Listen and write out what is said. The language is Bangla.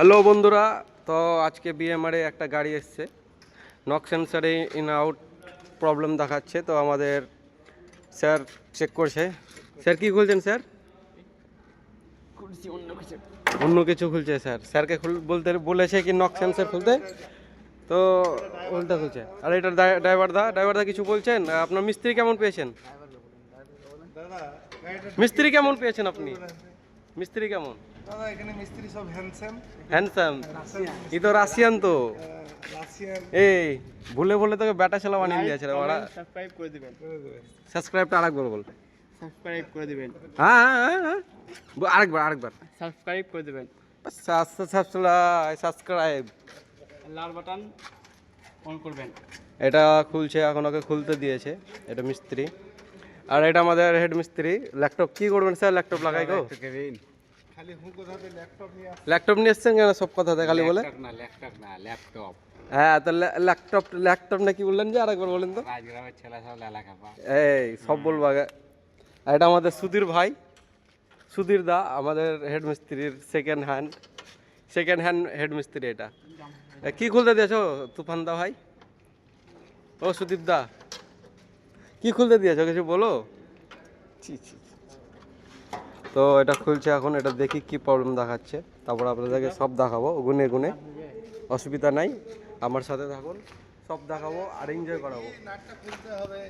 হ্যালো বন্ধুরা, তো আজকে বিএমআরে একটা গাড়ি এসছে, নক সেন্সারে ইন আউট প্রবলেম দেখাচ্ছে। তো আমাদের স্যার চেক করছে। স্যার কি খুলছেন স্যার? অন্য কিছু খুলছে স্যার। স্যারকে বলতে বলেছে কি নক সেন্সার খুলতে, তো উল্টা খুলছে। আর এটা ড্রাইভার দা কিছু বলছেন? আপনার মিস্ত্রি কেমন পেয়েছেন? মিস্ত্রি কেমন পেয়েছেন আপনি? মিস্ত্রি কেমন? দাদা এখানে মিস্ত্রি সব হ্যান্ডসাম। ই তো রাশিয়ান তো। রাশিয়ান এই ভুলে ভুলে তোকে ব্যাটা ছেলা বানিয়ে দিয়েছে রে ওরা। সাবস্ক্রাইব করে দিবেন সাবস্ক্রাইবটা আরেকবার বল। সাবস্ক্রাইব করে দিবেন হ্যাঁ হ্যাঁ হ্যাঁ আরেকবার সাবস্ক্রাইব করে দিবেন সাবস্ক্রাইব। লাল বাটন অন করবেন। এটা খুলছে, এখন ওকে খুলতে দিয়েছে। এটা মিস্ত্রি, আর এটা আমাদের হেড মিস্ত্রি। ল্যাপটপ কি করবেন স্যার? ল্যাপটপ লাগাই গো। খালি হুঁকো ধরে ল্যাপটপ নিয়ে ল্যাপটপ নিয়ে এসছেন কেন? সব কথাতে খালি বলে। ল্যাপটপ না ল্যাপটপ হ্যাঁ, তো ল্যাপটপ না কি বললেন যে? আরেকবার বলেন তো। রাজগ্রামের ছেলে সব লেলা খাপা এই সব বলবো আগে। আর এটা আমাদের সুধীর ভাই, সুধীর দা, আমাদের হেড মিস্ত্রির সেকেন্ড হ্যান্ড হেড মিস্ত্রি। এটা কি খুলতে দিয়েছো তুফান দা ভাই? ও সুদীপ দা, কি খুলতে দিয়েছো কিছু বলো। ছি ছি ছি। তো এটা খুলছে এখন, এটা দেখি কি প্রবলেম দেখাচ্ছে, তারপর আপনাদেরকে সব দেখাবো গুনে গুনে। অসুবিধা নাই, আমার সাথে থাকুন, সব দেখাবো আর এনজয় করাবো। নাটটা খুলতে হবে।